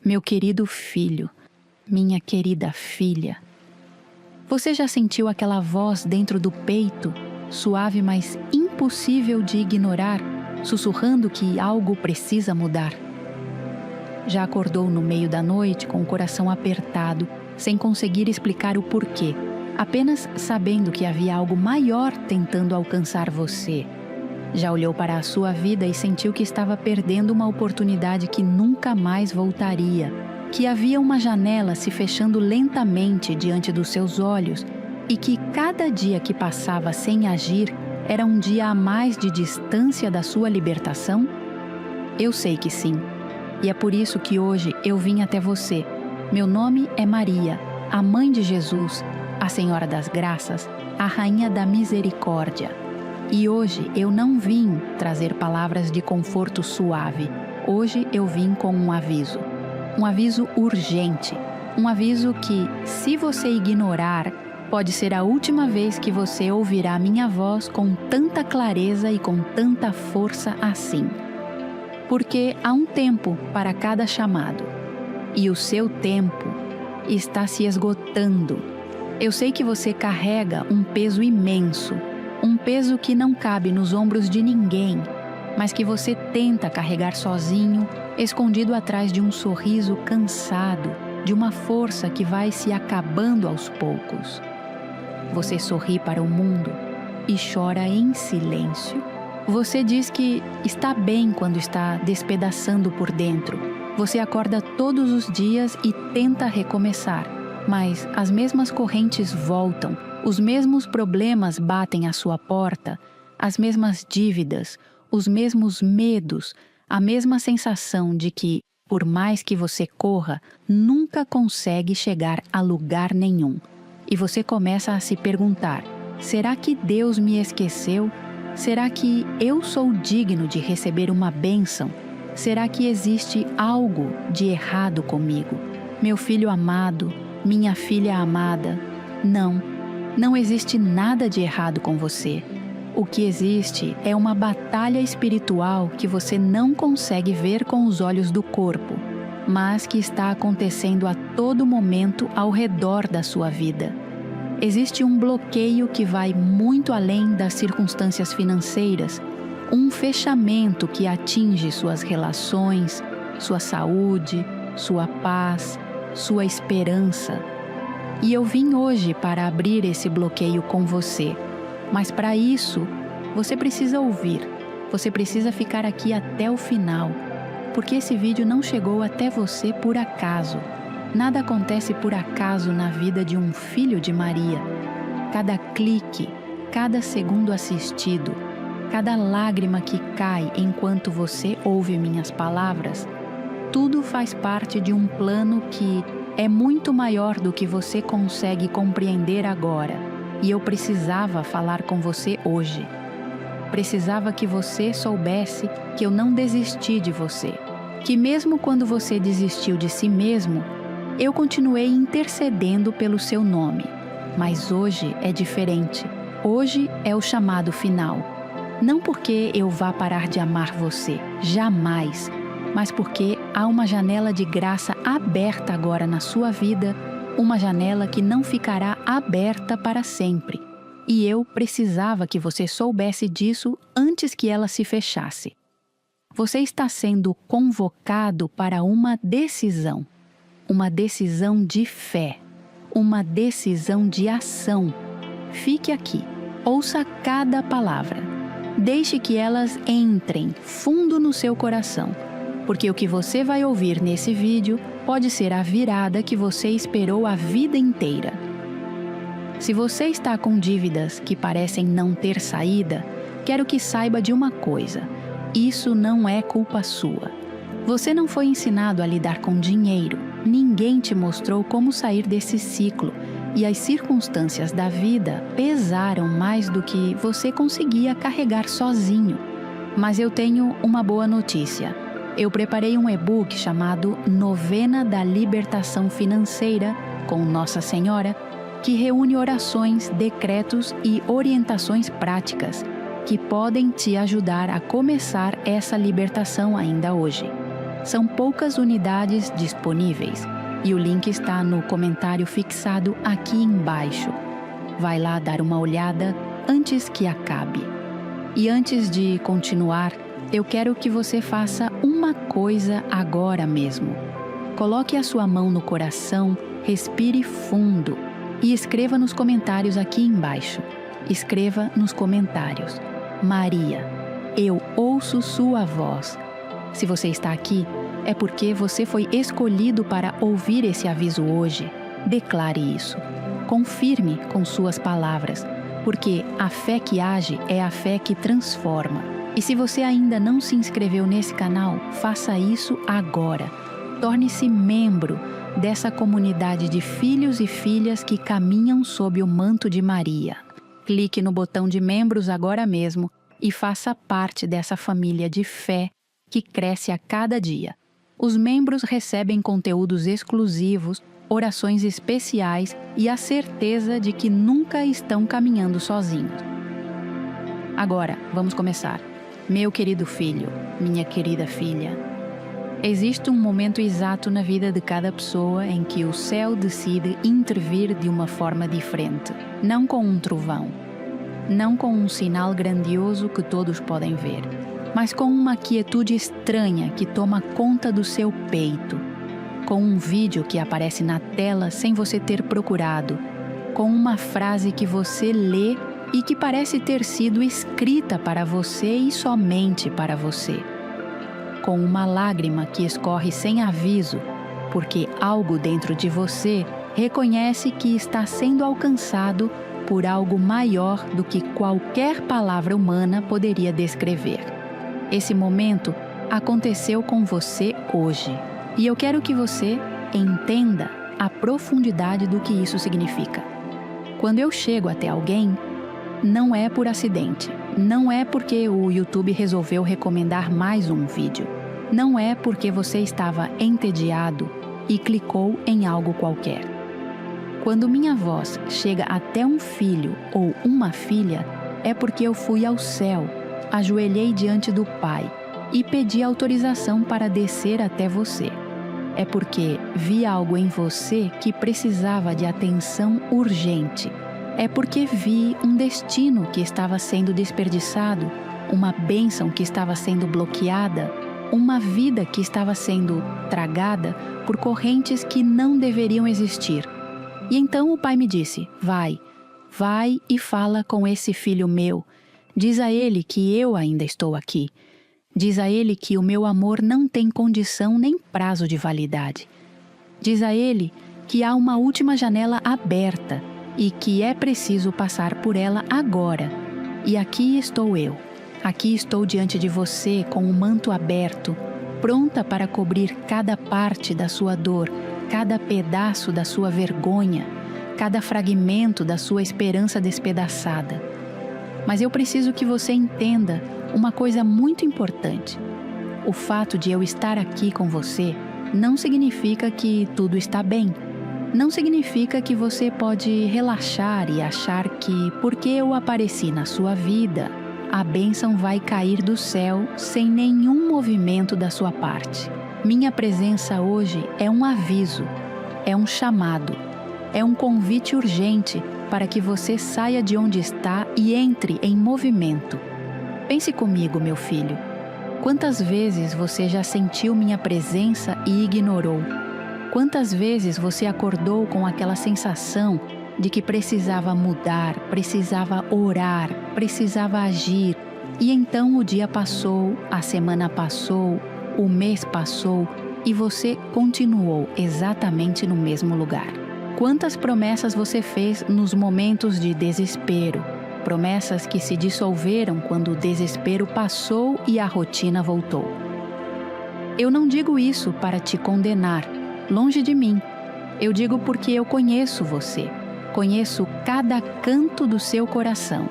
Meu querido filho, minha querida filha. Você já sentiu aquela voz dentro do peito, suave mas impossível de ignorar, sussurrando que algo precisa mudar? Já acordou no meio da noite com o coração apertado, sem conseguir explicar o porquê, apenas sabendo que havia algo maior tentando alcançar você? Já olhou para a sua vida e sentiu que estava perdendo uma oportunidade que nunca mais voltaria, que havia uma janela se fechando lentamente diante dos seus olhos e que cada dia que passava sem agir era um dia a mais de distância da sua libertação? Eu sei que sim. E é por isso que hoje eu vim até você. Meu nome é Maria, a Mãe de Jesus, a Senhora das Graças, a Rainha da Misericórdia. E hoje eu não vim trazer palavras de conforto suave. Hoje eu vim com um aviso urgente, um aviso que, se você ignorar, pode ser a última vez que você ouvirá minha voz com tanta clareza e com tanta força assim. Porque há um tempo para cada chamado, e o seu tempo está se esgotando. Eu sei que você carrega um peso imenso, um peso que não cabe nos ombros de ninguém, mas que você tenta carregar sozinho, escondido atrás de um sorriso cansado, de uma força que vai se acabando aos poucos. Você sorri para o mundo e chora em silêncio. Você diz que está bem quando está despedaçando por dentro. Você acorda todos os dias e tenta recomeçar, mas as mesmas correntes voltam, os mesmos problemas batem à sua porta, as mesmas dívidas, os mesmos medos, a mesma sensação de que, por mais que você corra, nunca consegue chegar a lugar nenhum. E você começa a se perguntar: será que Deus me esqueceu? Será que eu sou digno de receber uma bênção? Será que existe algo de errado comigo? Meu filho amado, minha filha amada, não existe nada de errado com você. O que existe é uma batalha espiritual que você não consegue ver com os olhos do corpo, mas que está acontecendo a todo momento ao redor da sua vida. Existe um bloqueio que vai muito além das circunstâncias financeiras, um fechamento que atinge suas relações, sua saúde, sua paz, sua esperança. E eu vim hoje para abrir esse bloqueio com você. Mas para isso, você precisa ouvir, você precisa ficar aqui até o final, porque esse vídeo não chegou até você por acaso. Nada acontece por acaso na vida de um filho de Maria. Cada clique, cada segundo assistido, cada lágrima que cai enquanto você ouve minhas palavras, tudo faz parte de um plano que é muito maior do que você consegue compreender agora. E eu precisava falar com você hoje. Precisava que você soubesse que eu não desisti de você. Que mesmo quando você desistiu de si mesmo, eu continuei intercedendo pelo seu nome. Mas hoje é diferente. Hoje é o chamado final. Não porque eu vá parar de amar você, jamais. Mas porque há uma janela de graça aberta agora na sua vida, uma janela que não ficará aberta para sempre. E eu precisava que você soubesse disso antes que ela se fechasse. Você está sendo convocado para uma decisão de fé, uma decisão de ação. Fique aqui, ouça cada palavra. Deixe que elas entrem fundo no seu coração, porque o que você vai ouvir nesse vídeo pode ser a virada que você esperou a vida inteira. Se você está com dívidas que parecem não ter saída, quero que saiba de uma coisa: isso não é culpa sua. Você não foi ensinado a lidar com dinheiro, ninguém te mostrou como sair desse ciclo, e as circunstâncias da vida pesaram mais do que você conseguia carregar sozinho. Mas eu tenho uma boa notícia. Eu preparei um e-book chamado Novena da Libertação Financeira, com Nossa Senhora, que reúne orações, decretos e orientações práticas que podem te ajudar a começar essa libertação ainda hoje. São poucas unidades disponíveis e o link está no comentário fixado aqui embaixo. Vai lá dar uma olhada antes que acabe. E antes de continuar, eu quero que você faça uma coisa agora mesmo. Coloque a sua mão no coração, respire fundo e escreva nos comentários aqui embaixo. Escreva nos comentários: Maria, eu ouço sua voz. Se você está aqui, é porque você foi escolhido para ouvir esse aviso hoje. Declare isso. Confirme com suas palavras, porque a fé que age é a fé que transforma. E se você ainda não se inscreveu nesse canal, faça isso agora. Torne-se membro dessa comunidade de filhos e filhas que caminham sob o manto de Maria. Clique no botão de membros agora mesmo e faça parte dessa família de fé que cresce a cada dia. Os membros recebem conteúdos exclusivos, orações especiais e a certeza de que nunca estão caminhando sozinhos. Agora, vamos começar. Meu querido filho, minha querida filha, existe um momento exato na vida de cada pessoa em que o céu decide intervir de uma forma diferente, não com um trovão, não com um sinal grandioso que todos podem ver, mas com uma quietude estranha que toma conta do seu peito, com um vídeo que aparece na tela sem você ter procurado, com uma frase que você lê e que parece ter sido escrita para você e somente para você, com uma lágrima que escorre sem aviso, porque algo dentro de você reconhece que está sendo alcançado por algo maior do que qualquer palavra humana poderia descrever. Esse momento aconteceu com você hoje, e eu quero que você entenda a profundidade do que isso significa. Quando eu chego até alguém, não é por acidente, não é porque o YouTube resolveu recomendar mais um vídeo, não é porque você estava entediado e clicou em algo qualquer. Quando minha voz chega até um filho ou uma filha, é porque eu fui ao céu, ajoelhei diante do Pai e pedi autorização para descer até você. É porque vi algo em você que precisava de atenção urgente. É porque vi um destino que estava sendo desperdiçado, uma bênção que estava sendo bloqueada, uma vida que estava sendo tragada por correntes que não deveriam existir. E então o Pai me disse: vai e fala com esse filho meu. Diz a ele que eu ainda estou aqui. Diz a ele que o meu amor não tem condição nem prazo de validade. Diz a ele que há uma última janela aberta e que é preciso passar por ela agora. E aqui estou eu. Aqui estou diante de você com o manto aberto, pronta para cobrir cada parte da sua dor, cada pedaço da sua vergonha, cada fragmento da sua esperança despedaçada. Mas eu preciso que você entenda uma coisa muito importante. O fato de eu estar aqui com você não significa que tudo está bem. Não significa que você pode relaxar e achar que, porque eu apareci na sua vida, a bênção vai cair do céu sem nenhum movimento da sua parte. Minha presença hoje é um aviso, é um chamado, é um convite urgente para que você saia de onde está e entre em movimento. Pense comigo, meu filho. Quantas vezes você já sentiu minha presença e ignorou? Quantas vezes você acordou com aquela sensação de que precisava mudar, precisava orar, precisava agir, e então o dia passou, a semana passou, o mês passou e você continuou exatamente no mesmo lugar? Quantas promessas você fez nos momentos de desespero? Promessas que se dissolveram quando o desespero passou e a rotina voltou. Eu não digo isso para te condenar, longe de mim. Eu digo porque eu conheço você, conheço cada canto do seu coração,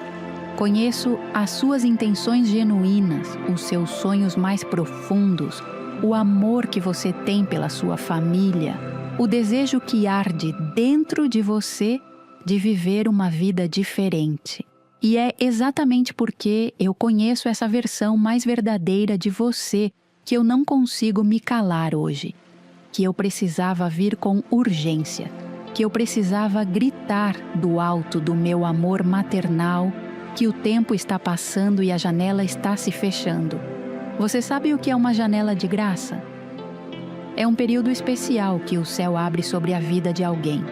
conheço as suas intenções genuínas, os seus sonhos mais profundos, o amor que você tem pela sua família, o desejo que arde dentro de você de viver uma vida diferente. E é exatamente porque eu conheço essa versão mais verdadeira de você que eu não consigo me calar hoje, que eu precisava vir com urgência, que eu precisava gritar do alto do meu amor maternal, que o tempo está passando e a janela está se fechando. Você sabe o que é uma janela de graça? É um período especial que o céu abre sobre a vida de alguém.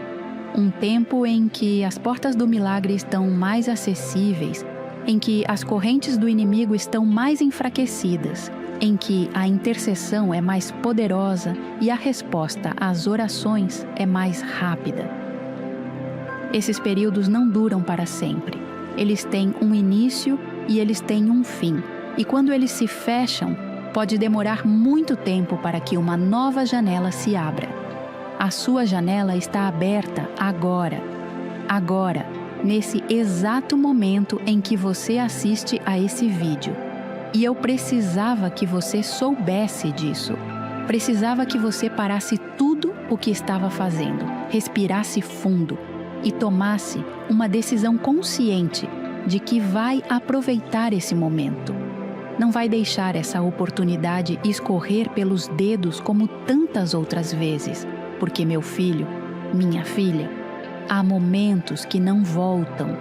Um tempo em que as portas do milagre estão mais acessíveis, em que as correntes do inimigo estão mais enfraquecidas, em que a intercessão é mais poderosa e a resposta às orações é mais rápida. Esses períodos não duram para sempre. Eles têm um início e eles têm um fim. E quando eles se fecham, pode demorar muito tempo para que uma nova janela se abra. A sua janela está aberta agora. Agora, nesse exato momento em que você assiste a esse vídeo. E eu precisava que você soubesse disso. Precisava que você parasse tudo o que estava fazendo, respirasse fundo e tomasse uma decisão consciente de que vai aproveitar esse momento. Não vai deixar essa oportunidade escorrer pelos dedos como tantas outras vezes, porque, meu filho, minha filha, há momentos que não voltam.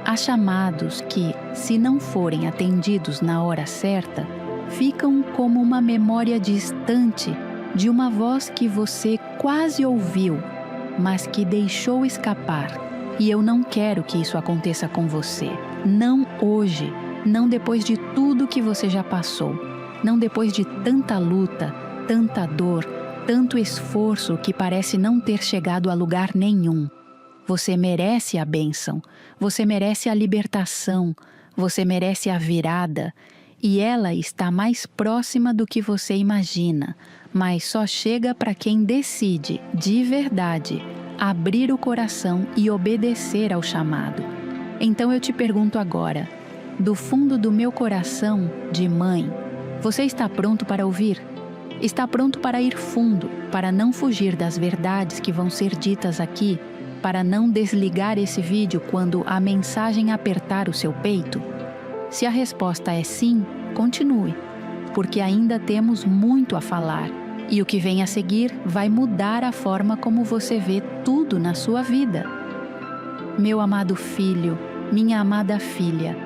Há chamados que, se não forem atendidos na hora certa, ficam como uma memória distante de uma voz que você quase ouviu, mas que deixou escapar. E eu não quero que isso aconteça com você. Não hoje, não depois de tudo que você já passou, não depois de tanta luta, tanta dor, tanto esforço que parece não ter chegado a lugar nenhum. Você merece a bênção, você merece a libertação, você merece a virada, e ela está mais próxima do que você imagina, mas só chega para quem decide, de verdade, abrir o coração e obedecer ao chamado. Então eu te pergunto agora, do fundo do meu coração, de mãe, você está pronto para ouvir? Está pronto para ir fundo, para não fugir das verdades que vão ser ditas aqui, para não desligar esse vídeo quando a mensagem apertar o seu peito? Se a resposta é sim, continue, porque ainda temos muito a falar, e o que vem a seguir vai mudar a forma como você vê tudo na sua vida. Meu amado filho, minha amada filha,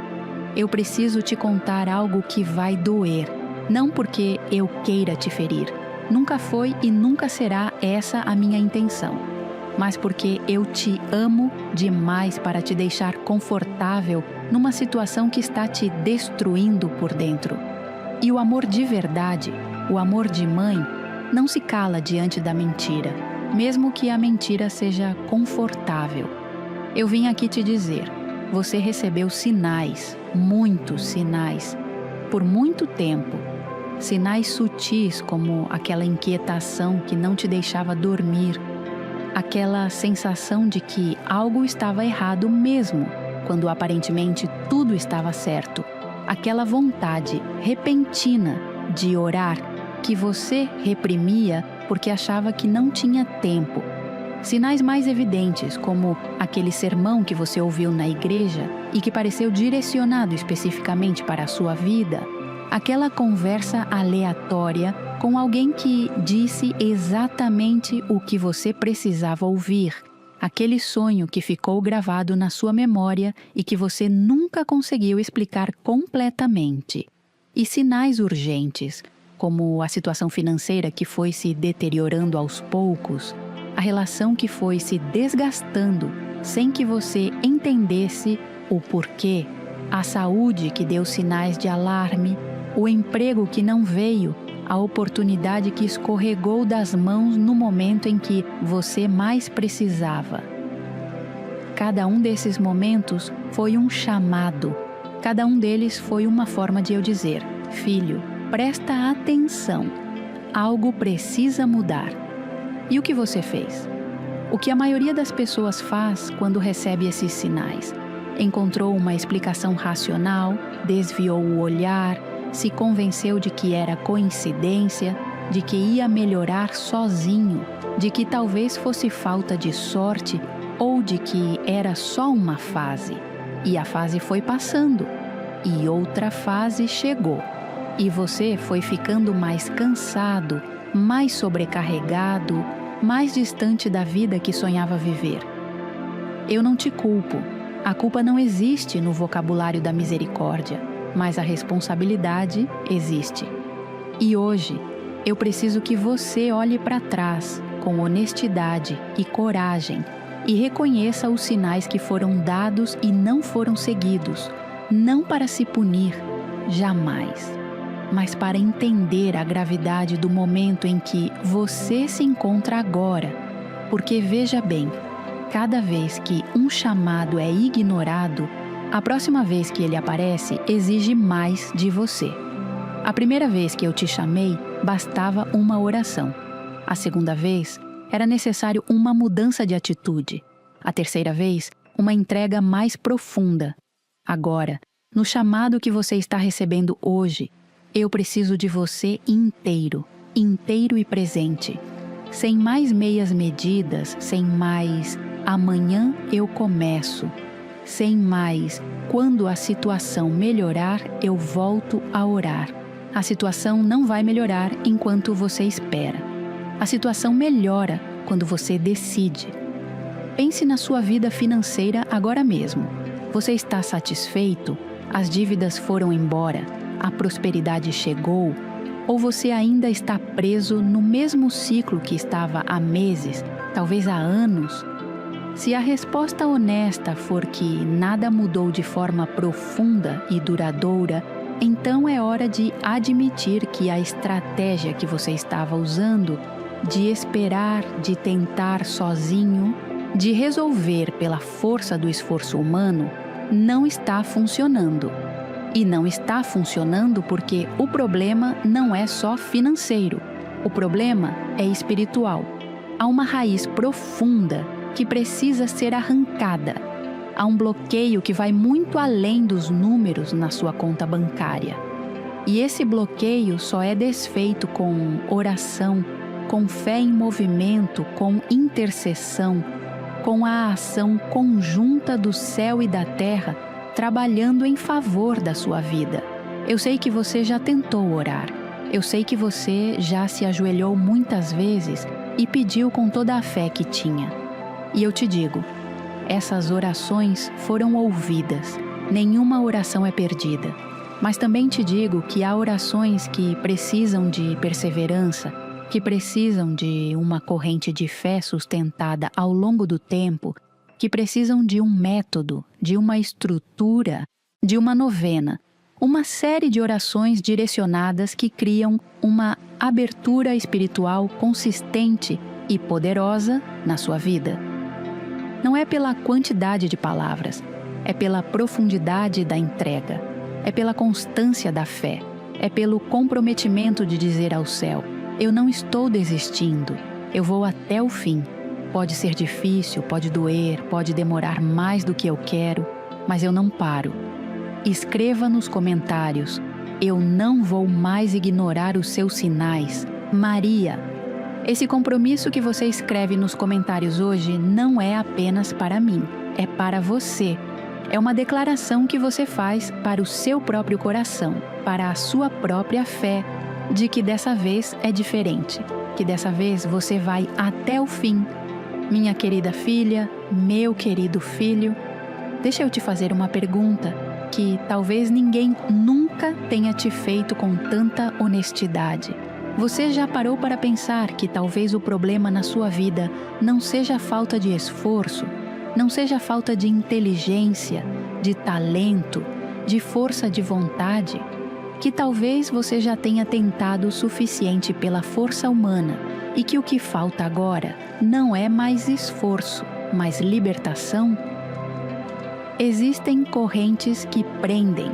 eu preciso te contar algo que vai doer, não porque eu queira te ferir, nunca foi e nunca será essa a minha intenção, mas porque eu te amo demais para te deixar confortável numa situação que está te destruindo por dentro. E o amor de verdade, o amor de mãe, não se cala diante da mentira, mesmo que a mentira seja confortável. Eu vim aqui te dizer, você recebeu sinais, muitos sinais, por muito tempo. Sinais sutis como aquela inquietação que não te deixava dormir, aquela sensação de que algo estava errado mesmo, quando aparentemente tudo estava certo, aquela vontade repentina de orar que você reprimia porque achava que não tinha tempo. Sinais mais evidentes, como aquele sermão que você ouviu na igreja e que pareceu direcionado especificamente para a sua vida, aquela conversa aleatória com alguém que disse exatamente o que você precisava ouvir, aquele sonho que ficou gravado na sua memória e que você nunca conseguiu explicar completamente. E sinais urgentes, como a situação financeira que foi se deteriorando aos poucos, a relação que foi se desgastando sem que você entendesse o porquê, a saúde que deu sinais de alarme, o emprego que não veio, a oportunidade que escorregou das mãos no momento em que você mais precisava. Cada um desses momentos foi um chamado. Cada um deles foi uma forma de eu dizer, filho, presta atenção, algo precisa mudar. E o que você fez? O que a maioria das pessoas faz quando recebe esses sinais? Encontrou uma explicação racional, desviou o olhar, se convenceu de que era coincidência, de que ia melhorar sozinho, de que talvez fosse falta de sorte ou de que era só uma fase. E a fase foi passando, e outra fase chegou. E você foi ficando mais cansado, mais sobrecarregado, mais distante da vida que sonhava viver. Eu não te culpo. A culpa não existe no vocabulário da misericórdia, mas a responsabilidade existe. E hoje, eu preciso que você olhe para trás com honestidade e coragem e reconheça os sinais que foram dados e não foram seguidos, não para se punir, jamais, mas para entender a gravidade do momento em que você se encontra agora. Porque veja bem, cada vez que um chamado é ignorado, a próxima vez que ele aparece exige mais de você. A primeira vez que eu te chamei, bastava uma oração. A segunda vez, era necessário uma mudança de atitude. A terceira vez, uma entrega mais profunda. Agora, no chamado que você está recebendo hoje, eu preciso de você inteiro, inteiro e presente. Sem mais meias medidas, sem mais amanhã eu começo. Sem mais quando a situação melhorar, eu volto a orar. A situação não vai melhorar enquanto você espera. A situação melhora quando você decide. Pense na sua vida financeira agora mesmo. Você está satisfeito? As dívidas foram embora? A prosperidade chegou? Ou você ainda está preso no mesmo ciclo que estava há meses, talvez há anos? Se a resposta honesta for que nada mudou de forma profunda e duradoura, então é hora de admitir que a estratégia que você estava usando, de esperar, de tentar sozinho, de resolver pela força do esforço humano, não está funcionando. E não está funcionando porque o problema não é só financeiro. O problema é espiritual. Há uma raiz profunda que precisa ser arrancada. Há um bloqueio que vai muito além dos números na sua conta bancária. E esse bloqueio só é desfeito com oração, com fé em movimento, com intercessão, com a ação conjunta do céu e da terra, trabalhando em favor da sua vida. Eu sei que você já tentou orar. Eu sei que você já se ajoelhou muitas vezes e pediu com toda a fé que tinha. E eu te digo, essas orações foram ouvidas. Nenhuma oração é perdida. Mas também te digo que há orações que precisam de perseverança, que precisam de uma corrente de fé sustentada ao longo do tempo, que precisam de um método, de uma estrutura, de uma novena, uma série de orações direcionadas que criam uma abertura espiritual consistente e poderosa na sua vida. Não é pela quantidade de palavras, é pela profundidade da entrega, é pela constância da fé, é pelo comprometimento de dizer ao céu: eu não estou desistindo, eu vou até o fim. Pode ser difícil, pode doer, pode demorar mais do que eu quero, mas eu não paro. Escreva nos comentários: eu não vou mais ignorar os seus sinais. Maria. Esse compromisso que você escreve nos comentários hoje não é apenas para mim, é para você. É uma declaração que você faz para o seu próprio coração, para a sua própria fé, de que dessa vez é diferente, que dessa vez você vai até o fim. Minha querida filha, meu querido filho, deixa eu te fazer uma pergunta que talvez ninguém nunca tenha te feito com tanta honestidade. Você já parou para pensar que talvez o problema na sua vida não seja a falta de esforço, não seja a falta de inteligência, de talento, de força de vontade? Que talvez você já tenha tentado o suficiente pela força humana e que o que falta agora não é mais esforço, mas libertação? Existem correntes que prendem.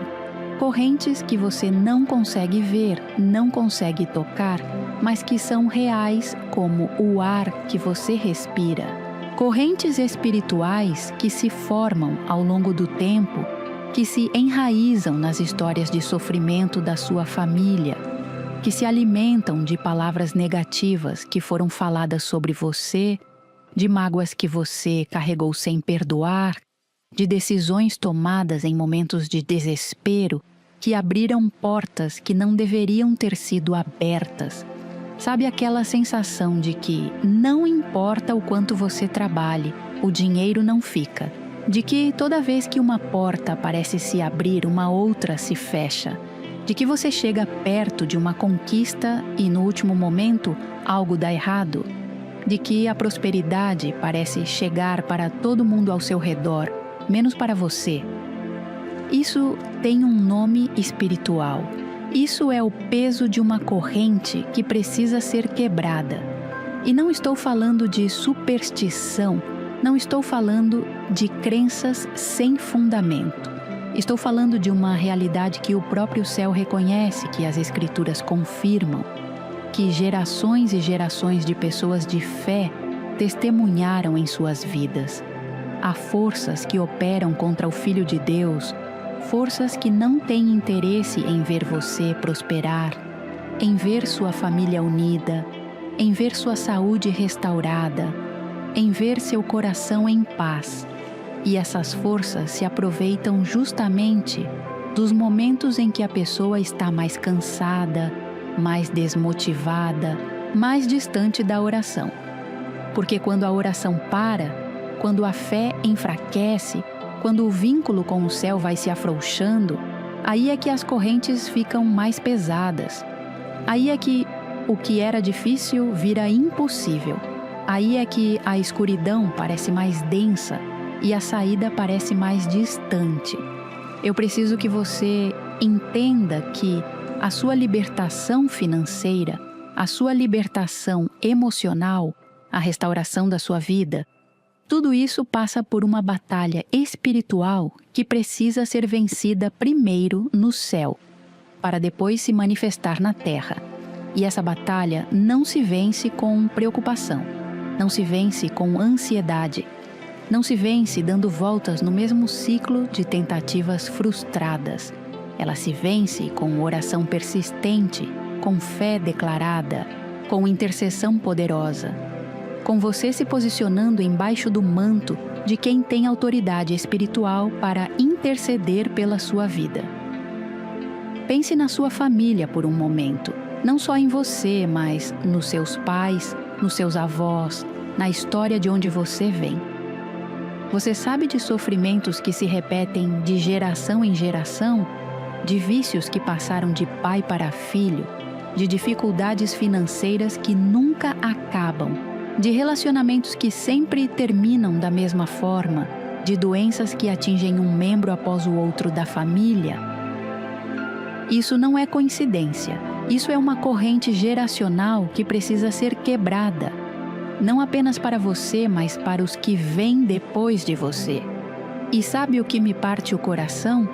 Correntes que você não consegue ver, não consegue tocar, mas que são reais como o ar que você respira. Correntes espirituais que se formam ao longo do tempo, que se enraizam nas histórias de sofrimento da sua família, que se alimentam de palavras negativas que foram faladas sobre você, de mágoas que você carregou sem perdoar, de decisões tomadas em momentos de desespero, que abriram portas que não deveriam ter sido abertas. Sabe aquela sensação de que não importa o quanto você trabalhe, o dinheiro não fica. De que toda vez que uma porta parece se abrir, uma outra se fecha. De que você chega perto de uma conquista e no último momento algo dá errado. De que a prosperidade parece chegar para todo mundo ao seu redor, menos para você. Isso tem um nome espiritual. Isso é o peso de uma corrente que precisa ser quebrada. E não estou falando de superstição, não estou falando de crenças sem fundamento. Estou falando de uma realidade que o próprio céu reconhece, que as Escrituras confirmam, que gerações e gerações de pessoas de fé testemunharam em suas vidas. Há forças que operam contra o Filho de Deus, forças que não têm interesse em ver você prosperar, em ver sua família unida, em ver sua saúde restaurada, em ver seu coração em paz. E essas forças se aproveitam justamente dos momentos em que a pessoa está mais cansada, mais desmotivada, mais distante da oração. Porque quando a oração para, quando a fé enfraquece, quando o vínculo com o céu vai se afrouxando, aí é que as correntes ficam mais pesadas. Aí é que o que era difícil vira impossível. Aí é que a escuridão parece mais densa e a saída parece mais distante. Eu preciso que você entenda que a sua libertação financeira, a sua libertação emocional, a restauração da sua vida, tudo isso passa por uma batalha espiritual que precisa ser vencida primeiro no céu, para depois se manifestar na terra. E essa batalha não se vence com preocupação, não se vence com ansiedade, não se vence dando voltas no mesmo ciclo de tentativas frustradas. Ela se vence com oração persistente, com fé declarada, com intercessão poderosa, com você se posicionando embaixo do manto de quem tem autoridade espiritual para interceder pela sua vida. Pense na sua família por um momento, não só em você, mas nos seus pais, nos seus avós, na história de onde você vem. Você sabe de sofrimentos que se repetem de geração em geração, de vícios que passaram de pai para filho, de dificuldades financeiras que nunca acabam, de relacionamentos que sempre terminam da mesma forma, de doenças que atingem um membro após o outro da família. Isso não é coincidência. Isso é uma corrente geracional que precisa ser quebrada. Não apenas para você, mas para os que vêm depois de você. E sabe o que me parte o coração?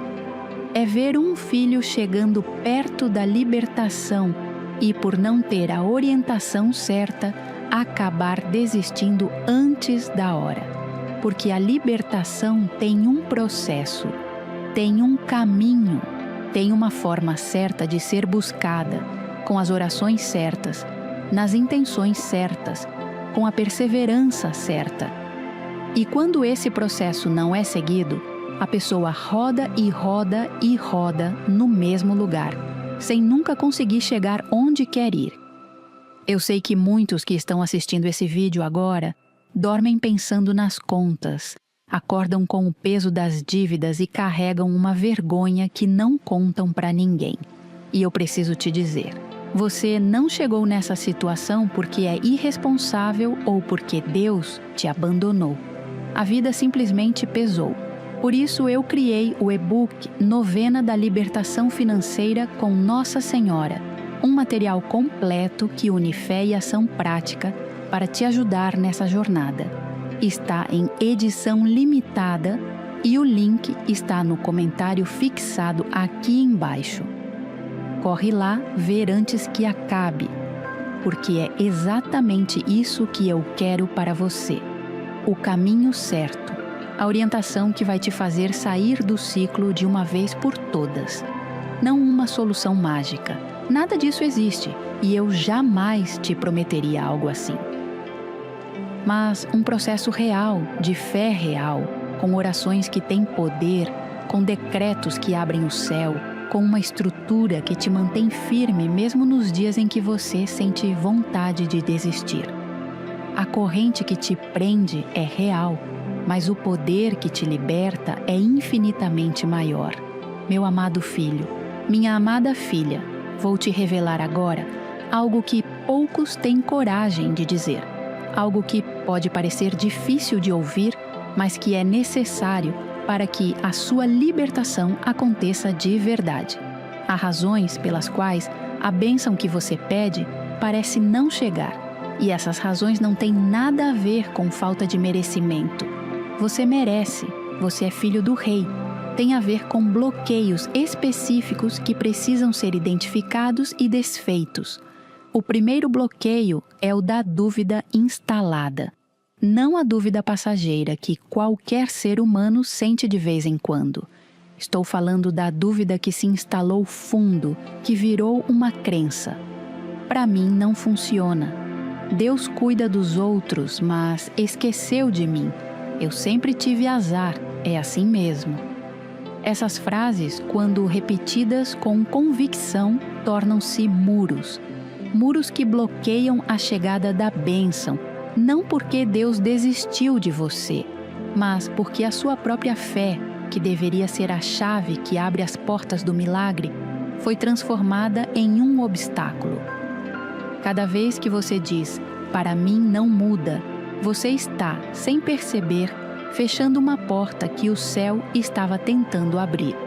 É ver um filho chegando perto da libertação e, por não ter a orientação certa, acabar desistindo antes da hora. Porque a libertação tem um processo, tem um caminho, tem uma forma certa de ser buscada, com as orações certas, nas intenções certas, com a perseverança certa. E quando esse processo não é seguido, a pessoa roda e roda e roda no mesmo lugar, sem nunca conseguir chegar onde quer ir. Eu sei que muitos que estão assistindo esse vídeo agora dormem pensando nas contas, acordam com o peso das dívidas e carregam uma vergonha que não contam para ninguém. E eu preciso te dizer, você não chegou nessa situação porque é irresponsável ou porque Deus te abandonou. A vida simplesmente pesou. Por isso eu criei o e-book Novena da Libertação Financeira com Nossa Senhora, um material completo que une fé e ação prática para te ajudar nessa jornada. Está em edição limitada e o link está no comentário fixado aqui embaixo. Corre lá ver antes que acabe, porque é exatamente isso que eu quero para você. O caminho certo, a orientação que vai te fazer sair do ciclo de uma vez por todas. Não uma solução mágica. Nada disso existe e eu jamais te prometeria algo assim. Mas um processo real, de fé real, com orações que têm poder, com decretos que abrem o céu, com uma estrutura que te mantém firme mesmo nos dias em que você sente vontade de desistir. A corrente que te prende é real, mas o poder que te liberta é infinitamente maior. Meu amado filho, minha amada filha, vou te revelar agora algo que poucos têm coragem de dizer. Algo que pode parecer difícil de ouvir, mas que é necessário para que a sua libertação aconteça de verdade. Há razões pelas quais a bênção que você pede parece não chegar, e essas razões não têm nada a ver com falta de merecimento. Você merece, você é filho do rei. Tem a ver com bloqueios específicos que precisam ser identificados e desfeitos. O primeiro bloqueio é o da dúvida instalada. Não a dúvida passageira que qualquer ser humano sente de vez em quando. Estou falando da dúvida que se instalou fundo, que virou uma crença. Para mim não funciona. Deus cuida dos outros, mas esqueceu de mim. Eu sempre tive azar, é assim mesmo. Essas frases, quando repetidas com convicção, tornam-se muros. Muros que bloqueiam a chegada da bênção, não porque Deus desistiu de você, mas porque a sua própria fé, que deveria ser a chave que abre as portas do milagre, foi transformada em um obstáculo. Cada vez que você diz, "Para mim não muda", você está, sem perceber, fechando uma porta que o céu estava tentando abrir.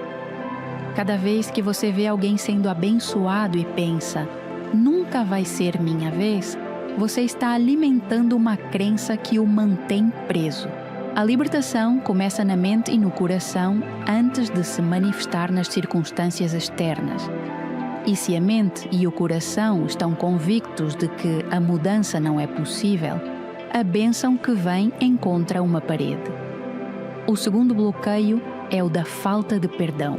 Cada vez que você vê alguém sendo abençoado e pensa, "Nunca vai ser minha vez", você está alimentando uma crença que o mantém preso. A libertação começa na mente e no coração antes de se manifestar nas circunstâncias externas. E se a mente e o coração estão convictos de que a mudança não é possível, a bênção que vem encontra uma parede. O segundo bloqueio é o da falta de perdão.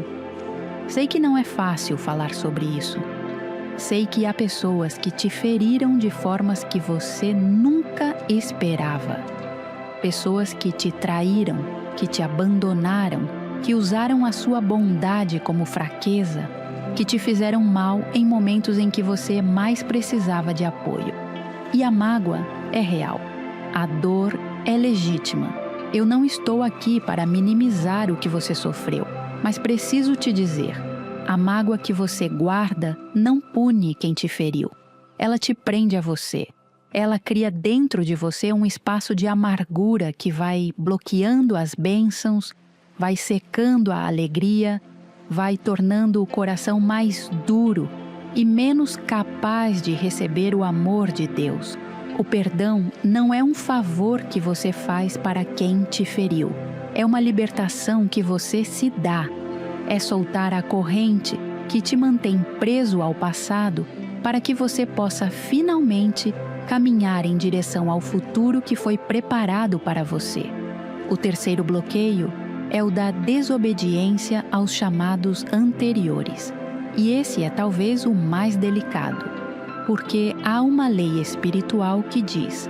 Sei que não é fácil falar sobre isso. Sei que há pessoas que te feriram de formas que você nunca esperava. Pessoas que te traíram, que te abandonaram, que usaram a sua bondade como fraqueza, que te fizeram mal em momentos em que você mais precisava de apoio. E a mágoa é real. A dor é legítima. Eu não estou aqui para minimizar o que você sofreu, mas preciso te dizer, a mágoa que você guarda não pune quem te feriu. Ela te prende a você. Ela cria dentro de você um espaço de amargura que vai bloqueando as bênçãos, vai secando a alegria, vai tornando o coração mais duro e menos capaz de receber o amor de Deus. O perdão não é um favor que você faz para quem te feriu. É uma libertação que você se dá. É soltar a corrente que te mantém preso ao passado para que você possa finalmente caminhar em direção ao futuro que foi preparado para você. O terceiro bloqueio é o da desobediência aos chamados anteriores. E esse é talvez o mais delicado, porque há uma lei espiritual que diz: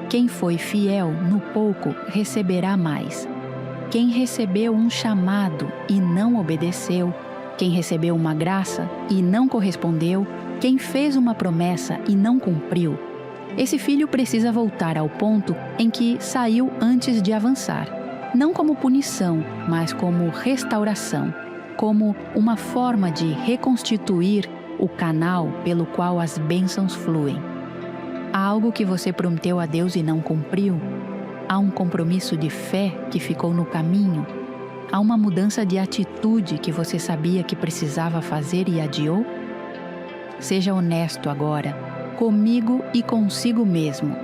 quem foi fiel no pouco receberá mais. Quem recebeu um chamado e não obedeceu, quem recebeu uma graça e não correspondeu, quem fez uma promessa e não cumpriu, esse filho precisa voltar ao ponto em que saiu antes de avançar, não como punição, mas como restauração, como uma forma de reconstituir o canal pelo qual as bênçãos fluem. Há algo que você prometeu a Deus e não cumpriu? Há um compromisso de fé que ficou no caminho? Há uma mudança de atitude que você sabia que precisava fazer e adiou? Seja honesto agora, comigo e consigo mesmo,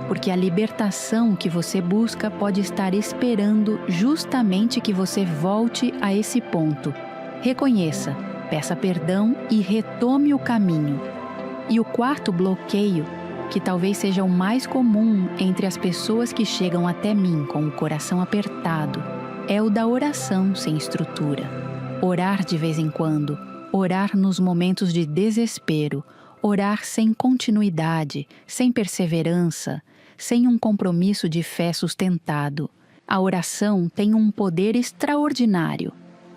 porque a libertação que você busca pode estar esperando justamente que você volte a esse ponto. Reconheça, peça perdão e retome o caminho. E o quarto bloqueio, que talvez seja o mais comum entre as pessoas que chegam até mim com o coração apertado, é o da oração sem estrutura. Orar de vez em quando, orar nos momentos de desespero, orar sem continuidade, sem perseverança, sem um compromisso de fé sustentado. A oração tem um poder extraordinário,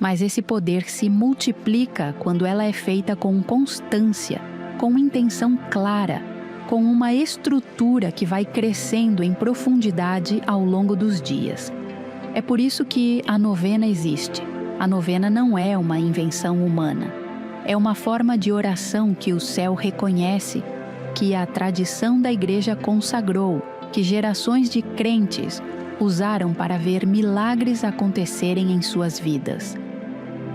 mas esse poder se multiplica quando ela é feita com constância, com intenção clara, com uma estrutura que vai crescendo em profundidade ao longo dos dias. É por isso que a novena existe. A novena não é uma invenção humana. É uma forma de oração que o céu reconhece, que a tradição da Igreja consagrou, que gerações de crentes usaram para ver milagres acontecerem em suas vidas.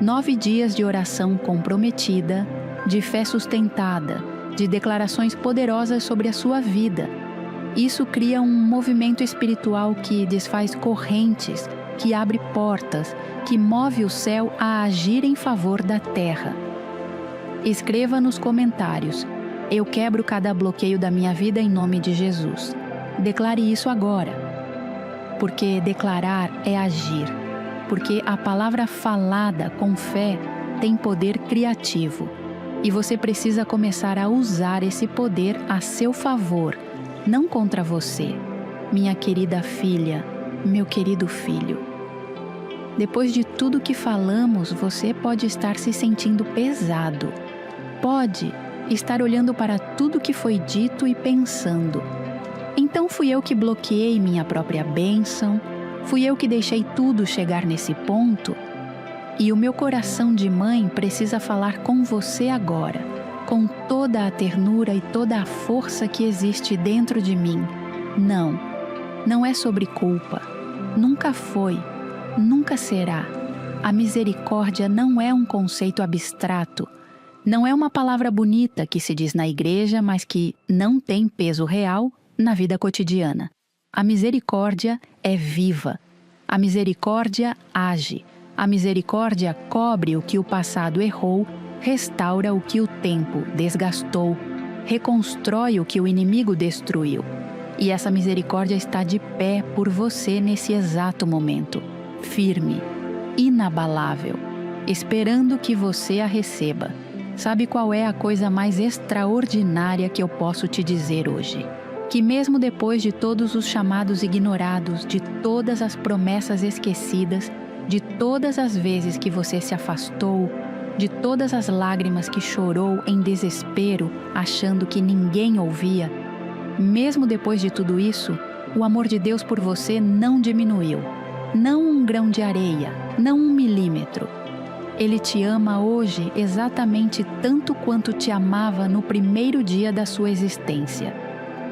9 dias de oração comprometida, de fé sustentada, de declarações poderosas sobre a sua vida. Isso cria um movimento espiritual que desfaz correntes, que abre portas, que move o céu a agir em favor da terra. Escreva nos comentários: eu quebro cada bloqueio da minha vida em nome de Jesus. Declare isso agora. Porque declarar é agir. Porque a palavra falada com fé tem poder criativo. E você precisa começar a usar esse poder a seu favor, não contra você, minha querida filha, meu querido filho. Depois de tudo que falamos, você pode estar se sentindo pesado. Pode estar olhando para tudo que foi dito e pensando: então fui eu que bloqueei minha própria bênção? Fui eu que deixei tudo chegar nesse ponto? E o meu coração de mãe precisa falar com você agora, com toda a ternura e toda a força que existe dentro de mim. Não é sobre culpa. Nunca foi, nunca será. A misericórdia não é um conceito abstrato. Não é uma palavra bonita que se diz na igreja, mas que não tem peso real na vida cotidiana. A misericórdia é viva. A misericórdia age. A misericórdia cobre o que o passado errou, restaura o que o tempo desgastou, reconstrói o que o inimigo destruiu. E essa misericórdia está de pé por você nesse exato momento, firme, inabalável, esperando que você a receba. Sabe qual é a coisa mais extraordinária que eu posso te dizer hoje? Que mesmo depois de todos os chamados ignorados, de todas as promessas esquecidas, de todas as vezes que você se afastou, de todas as lágrimas que chorou em desespero, achando que ninguém ouvia, mesmo depois de tudo isso, o amor de Deus por você não diminuiu. Não um grão de areia, não 1 milímetro. Ele te ama hoje exatamente tanto quanto te amava no primeiro dia da sua existência.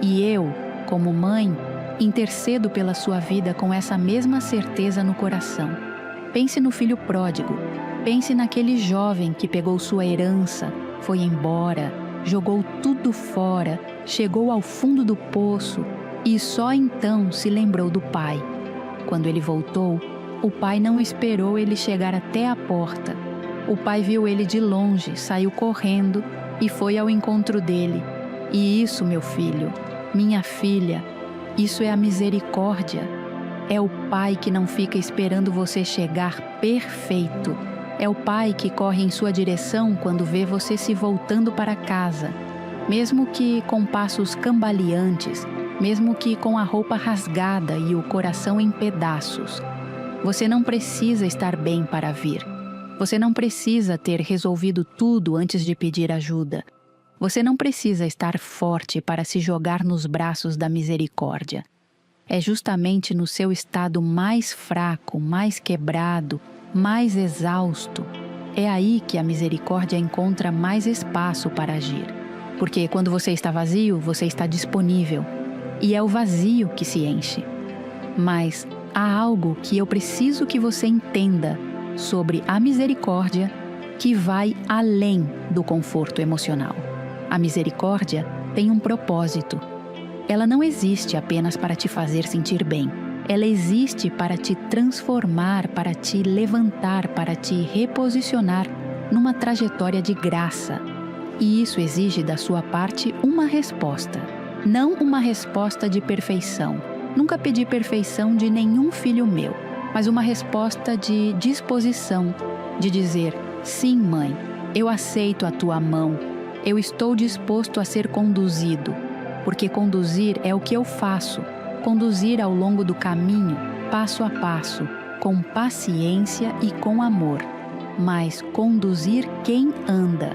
E eu, como mãe, intercedo pela sua vida com essa mesma certeza no coração. Pense no filho pródigo. Pense naquele jovem que pegou sua herança, foi embora, jogou tudo fora, chegou ao fundo do poço e só então se lembrou do pai. Quando ele voltou, o pai não esperou ele chegar até a porta. O pai viu ele de longe, saiu correndo e foi ao encontro dele. E isso, meu filho, minha filha, isso é a misericórdia. É o pai que não fica esperando você chegar perfeito. É o pai que corre em sua direção quando vê você se voltando para casa. Mesmo que com passos cambaleantes, mesmo que com a roupa rasgada e o coração em pedaços. Você não precisa estar bem para vir. Você não precisa ter resolvido tudo antes de pedir ajuda. Você não precisa estar forte para se jogar nos braços da misericórdia. É justamente no seu estado mais fraco, mais quebrado, mais exausto, é aí que a misericórdia encontra mais espaço para agir. Porque quando você está vazio, você está disponível. E é o vazio que se enche. Mas há algo que eu preciso que você entenda sobre a misericórdia que vai além do conforto emocional. A misericórdia tem um propósito. Ela não existe apenas para te fazer sentir bem. Ela existe para te transformar, para te levantar, para te reposicionar numa trajetória de graça. E isso exige da sua parte uma resposta. Não uma resposta de perfeição. Nunca pedi perfeição de nenhum filho meu, mas uma resposta de disposição, de dizer: sim, mãe, eu aceito a tua mão, eu estou disposto a ser conduzido. Porque conduzir é o que eu faço, conduzir ao longo do caminho, passo a passo, com paciência e com amor. mas conduzir quem anda,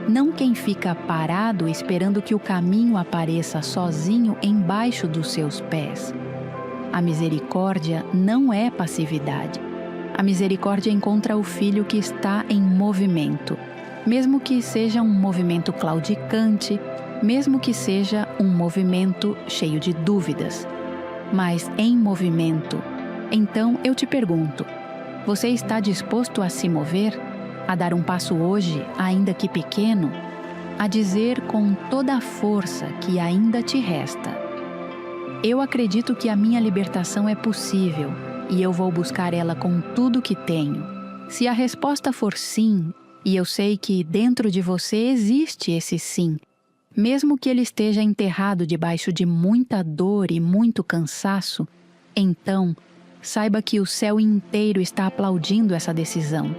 não quem fica parado esperando que o caminho apareça sozinho embaixo dos seus pés. A misericórdia não é passividade. A misericórdia encontra o filho que está em movimento, mesmo que seja um movimento claudicante, mesmo que seja um movimento cheio de dúvidas, mas em movimento. Então eu te pergunto, você está disposto a se mover? A dar um passo hoje, ainda que pequeno? A dizer com toda a força que ainda te resta: eu acredito que a minha libertação é possível e eu vou buscar ela com tudo que tenho. Se a resposta for sim, e eu sei que dentro de você existe esse sim, mesmo que ele esteja enterrado debaixo de muita dor e muito cansaço, então saiba que o céu inteiro está aplaudindo essa decisão,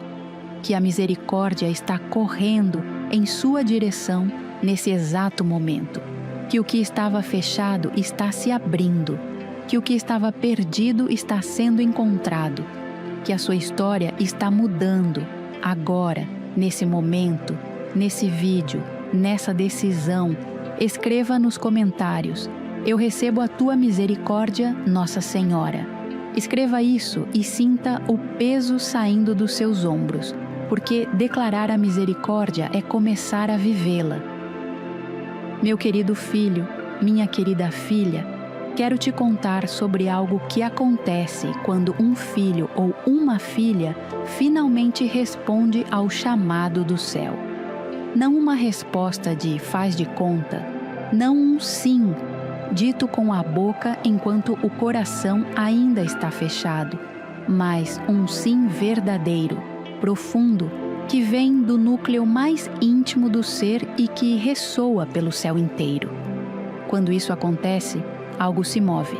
que a misericórdia está correndo em sua direção nesse exato momento, que o que estava fechado está se abrindo, que o que estava perdido está sendo encontrado, que a sua história está mudando agora, nesse momento, nesse vídeo, nessa decisão. Escreva nos comentários: eu recebo a tua misericórdia, Nossa Senhora. Escreva isso e sinta o peso saindo dos seus ombros, porque declarar a misericórdia é começar a vivê-la. Meu querido filho, minha querida filha, quero te contar sobre algo que acontece quando um filho ou uma filha finalmente responde ao chamado do céu. Não uma resposta de faz de conta, não um sim, dito com a boca enquanto o coração ainda está fechado, mas um sim verdadeiro, profundo, que vem do núcleo mais íntimo do ser e que ressoa pelo céu inteiro. Quando isso acontece, algo se move,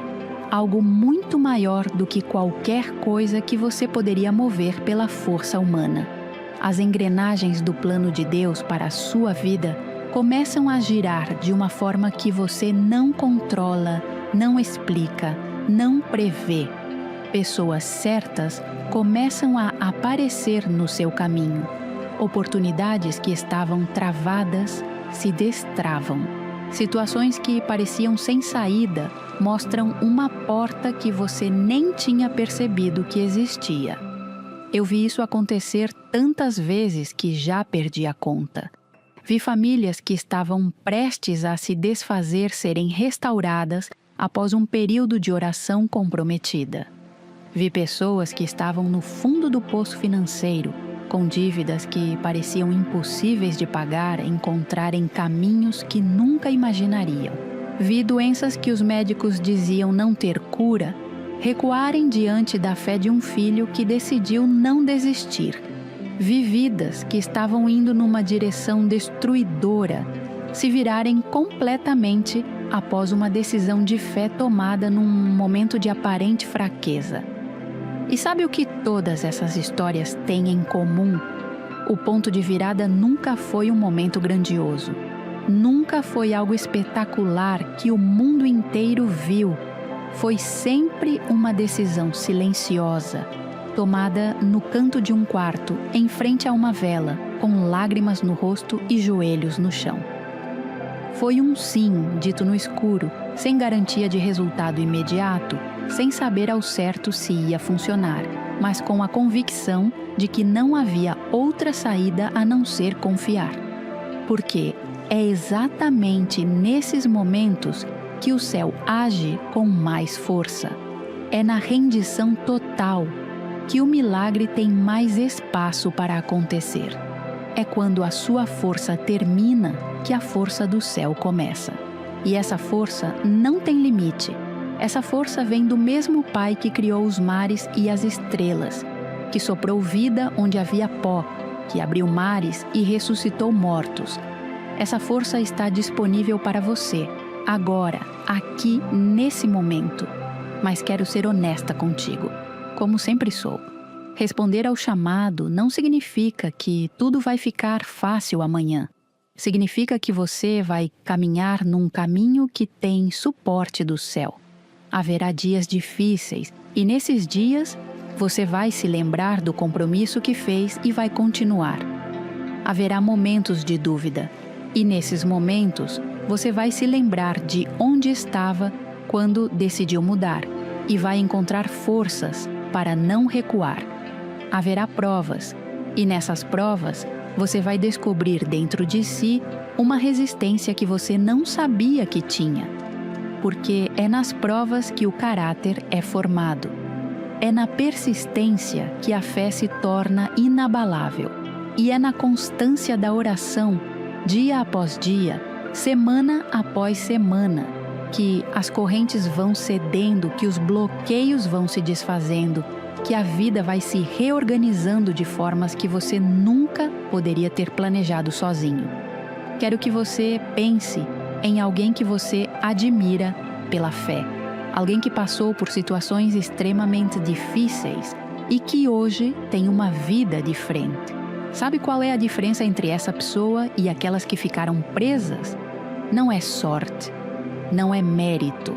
algo muito maior do que qualquer coisa que você poderia mover pela força humana. As engrenagens do plano de Deus para a sua vida começam a girar de uma forma que você não controla, não explica, não prevê. Pessoas certas começam a aparecer no seu caminho. Oportunidades que estavam travadas se destravam. Situações que pareciam sem saída mostram uma porta que você nem tinha percebido que existia. Eu vi isso acontecer tantas vezes que já perdi a conta. Vi famílias que estavam prestes a se desfazer serem restauradas após um período de oração comprometida. Vi pessoas que estavam no fundo do poço financeiro, com dívidas que pareciam impossíveis de pagar, encontrarem caminhos que nunca imaginariam. Vi doenças que os médicos diziam não ter cura recuarem diante da fé de um filho que decidiu não desistir. Vi vidas que estavam indo numa direção destruidora se virarem completamente após uma decisão de fé tomada num momento de aparente fraqueza. E sabe o que todas essas histórias têm em comum? O ponto de virada nunca foi um momento grandioso. Nunca foi algo espetacular que o mundo inteiro viu. Foi sempre uma decisão silenciosa, tomada no canto de um quarto, em frente a uma vela, com lágrimas no rosto e joelhos no chão. Foi um sim dito no escuro, sem garantia de resultado imediato, sem saber ao certo se ia funcionar, mas com a convicção de que não havia outra saída a não ser confiar. Porque é exatamente nesses momentos que o céu age com mais força. É na rendição total que o milagre tem mais espaço para acontecer. É quando a sua força termina que a força do céu começa. E essa força não tem limite. Essa força vem do mesmo Pai que criou os mares e as estrelas, que soprou vida onde havia pó, que abriu mares e ressuscitou mortos. Essa força está disponível para você, agora, aqui, nesse momento. Mas quero ser honesta contigo, como sempre sou. Responder ao chamado não significa que tudo vai ficar fácil amanhã. Significa que você vai caminhar num caminho que tem suporte do céu. Haverá dias difíceis e nesses dias Você vai se lembrar do compromisso que fez e vai continuar. Haverá momentos de dúvida, e nesses momentos você vai se lembrar de onde estava quando decidiu mudar e vai encontrar forças para não recuar. Haverá provas, e nessas provas você vai descobrir dentro de si uma resistência que você não sabia que tinha, porque é nas provas que o caráter é formado. É na persistência que a fé se torna inabalável, e é na constância da oração, dia após dia, semana após semana, que as correntes vão cedendo, que os bloqueios vão se desfazendo, que a vida vai se reorganizando de formas que você nunca poderia ter planejado sozinho. Quero que você pense em alguém que você admira pela fé, alguém que passou por situações extremamente difíceis e que hoje tem uma vida diferente. Sabe qual é a diferença entre essa pessoa e aquelas que ficaram presas? Não é sorte, não é mérito,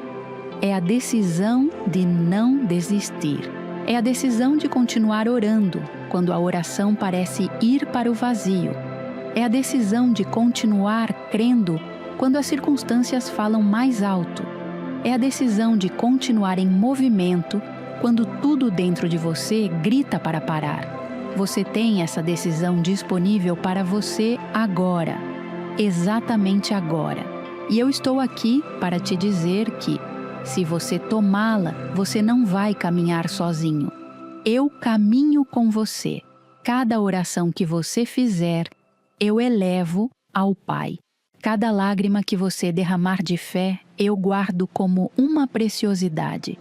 é a decisão de não desistir. É a decisão de continuar orando quando a oração parece ir para o vazio. É a decisão de continuar crendo quando as circunstâncias falam mais alto. É a decisão de continuar em movimento quando tudo dentro de você grita para parar. Você tem essa decisão disponível para você agora, exatamente agora. E eu estou aqui para te dizer que, se você tomá-la, você não vai caminhar sozinho. Eu caminho com você. Cada oração que você fizer, eu elevo ao Pai. Cada lágrima que você derramar de fé, eu guardo como uma preciosidade.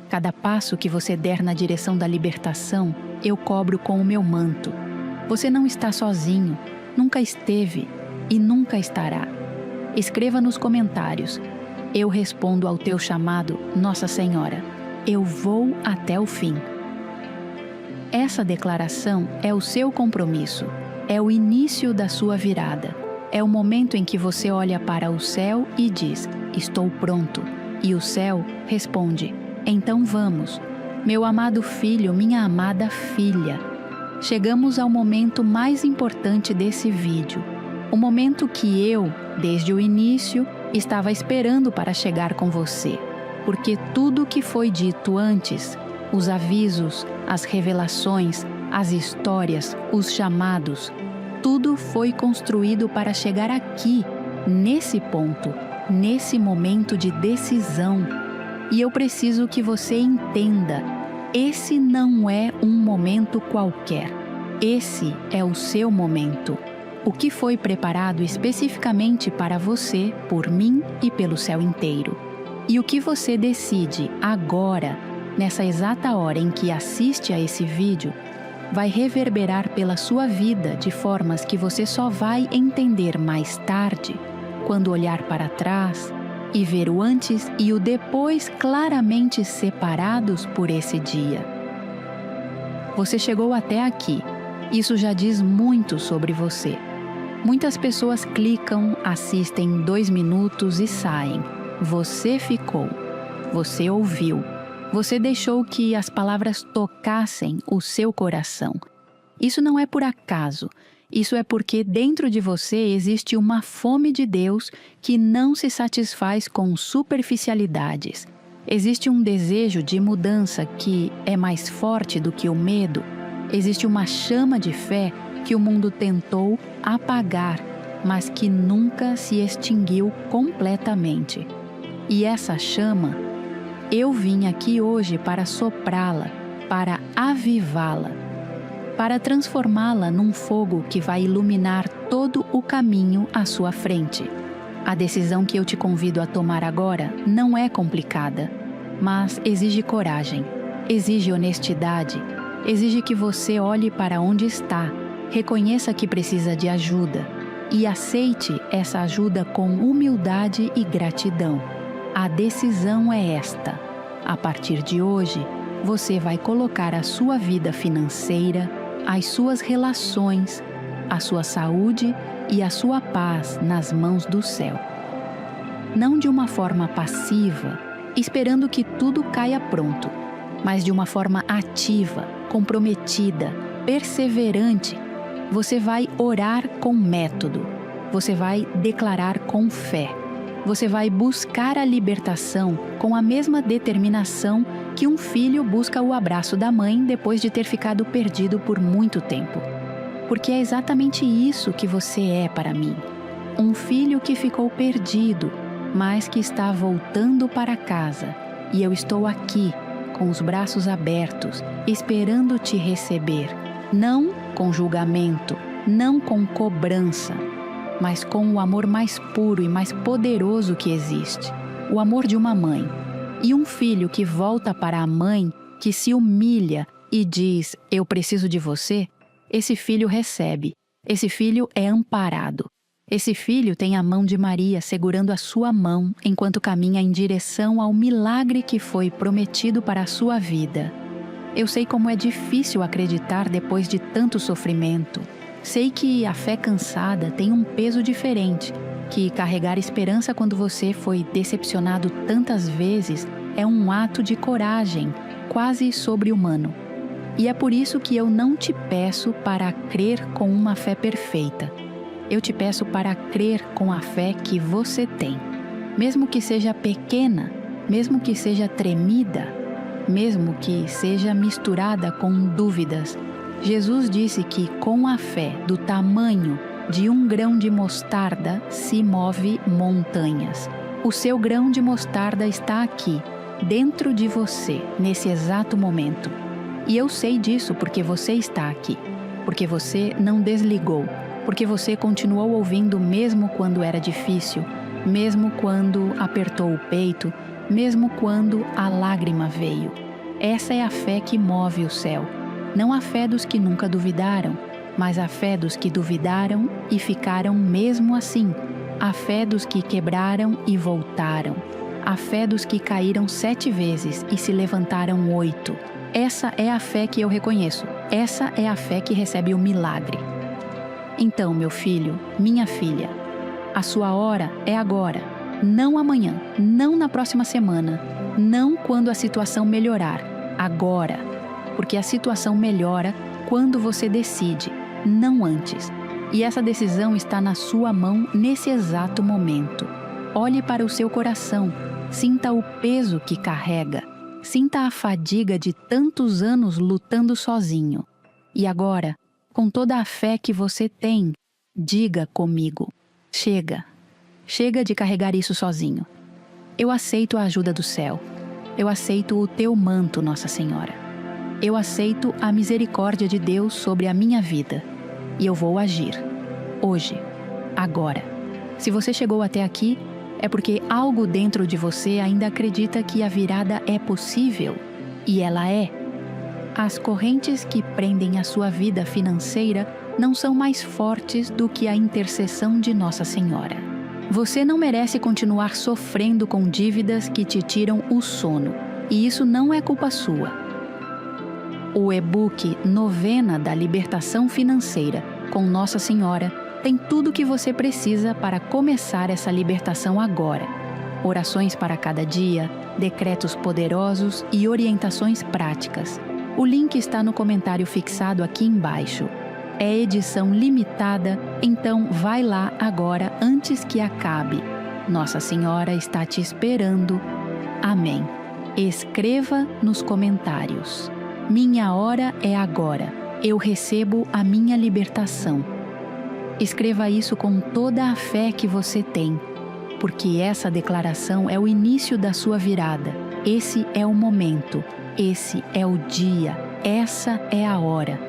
Cada passo que você der na direção da libertação, eu cobro com o meu manto. Você não está sozinho, nunca esteve e nunca estará. Escreva nos comentários: eu respondo ao teu chamado, Nossa Senhora. Eu vou até o fim. Essa declaração é o seu compromisso, é o início da sua virada. É o momento em que você olha para o céu e diz: estou pronto. E o céu responde: então vamos. Meu amado filho, minha amada filha. Chegamos ao momento mais importante desse vídeo. O momento que eu, desde o início, estava esperando para chegar com você. Porque tudo o que foi dito antes, os avisos, as revelações, as histórias, os chamados, tudo foi construído para chegar aqui, nesse ponto, nesse momento de decisão. E eu preciso que você entenda, esse não é um momento qualquer. Esse é o seu momento. O que foi preparado especificamente para você, por mim e pelo céu inteiro. E o que você decide agora, nessa exata hora em que assiste a esse vídeo, vai reverberar pela sua vida de formas que você só vai entender mais tarde, quando olhar para trás e ver o antes e o depois claramente separados por esse dia. Você chegou até aqui. Isso já diz muito sobre você. Muitas pessoas clicam, assistem 2 minutos e saem. Você ficou. Você ouviu. Você deixou que as palavras tocassem o seu coração. Isso não é por acaso. Isso é porque dentro de você existe uma fome de Deus que não se satisfaz com superficialidades. Existe um desejo de mudança que é mais forte do que o medo. Existe uma chama de fé que o mundo tentou apagar, mas que nunca se extinguiu completamente. E essa chama, eu vim aqui hoje para soprá-la, para avivá-la, para transformá-la num fogo que vai iluminar todo o caminho à sua frente. A decisão que eu te convido a tomar agora não é complicada, mas exige coragem, exige honestidade, exige que você olhe para onde está, reconheça que precisa de ajuda e aceite essa ajuda com humildade e gratidão. A decisão é esta. A partir de hoje, você vai colocar a sua vida financeira, as suas relações, a sua saúde e a sua paz nas mãos do céu. Não de uma forma passiva, esperando que tudo caia pronto, mas de uma forma ativa, comprometida, perseverante. Você vai orar com método. Você vai declarar com fé. Você vai buscar a libertação com a mesma determinação que um filho busca o abraço da mãe depois de ter ficado perdido por muito tempo. Porque é exatamente isso que você é para mim. Um filho que ficou perdido, mas que está voltando para casa. E eu estou aqui, com os braços abertos, esperando te receber. Não com julgamento, não com cobrança, mas com o amor mais puro e mais poderoso que existe. O amor de uma mãe. E um filho que volta para a mãe, que se humilha e diz, eu preciso de você, esse filho recebe. Esse filho é amparado. Esse filho tem a mão de Maria segurando a sua mão enquanto caminha em direção ao milagre que foi prometido para a sua vida. Eu sei como é difícil acreditar depois de tanto sofrimento. Sei que a fé cansada tem um peso diferente, que carregar esperança quando você foi decepcionado tantas vezes é um ato de coragem, quase sobre-humano. E é por isso que eu não te peço para crer com uma fé perfeita. Eu te peço para crer com a fé que você tem. Mesmo que seja pequena, mesmo que seja tremida, mesmo que seja misturada com dúvidas. Jesus disse que com a fé do tamanho de um grão de mostarda se move montanhas. O seu grão de mostarda está aqui, dentro de você, nesse exato momento. E eu sei disso porque você está aqui, porque você não desligou, porque você continuou ouvindo mesmo quando era difícil, mesmo quando apertou o peito, mesmo quando a lágrima veio. Essa é a fé que move o céu. Não a fé dos que nunca duvidaram, mas a fé dos que duvidaram e ficaram mesmo assim. A fé dos que quebraram e voltaram. A fé dos que caíram 7 vezes e se levantaram 8. Essa é a fé que eu reconheço. Essa é a fé que recebe o milagre. Então, meu filho, minha filha, a sua hora é agora. Não amanhã, não na próxima semana, não quando a situação melhorar. Agora. Porque a situação melhora quando você decide, não antes. E essa decisão está na sua mão nesse exato momento. Olhe para o seu coração, sinta o peso que carrega, sinta a fadiga de tantos anos lutando sozinho. E agora, com toda a fé que você tem, diga comigo, chega. Chega de carregar isso sozinho. Eu aceito a ajuda do céu. Eu aceito o teu manto, Nossa Senhora. Eu aceito a misericórdia de Deus sobre a minha vida. E eu vou agir. Hoje. Agora. Se você chegou até aqui, é porque algo dentro de você ainda acredita que a virada é possível. E ela é. As correntes que prendem a sua vida financeira não são mais fortes do que a intercessão de Nossa Senhora. Você não merece continuar sofrendo com dívidas que te tiram o sono. E isso não é culpa sua. O e-book Novena da Libertação Financeira com Nossa Senhora tem tudo o que você precisa para começar essa libertação agora. Orações para cada dia, decretos poderosos e orientações práticas. O link está no comentário fixado aqui embaixo. É edição limitada, então vai lá agora antes que acabe. Nossa Senhora está te esperando. Amém. Escreva nos comentários. Minha hora é agora. Eu recebo a minha libertação. Escreva isso com toda a fé que você tem, porque essa declaração é o início da sua virada. Esse é o momento, esse é o dia, essa é a hora.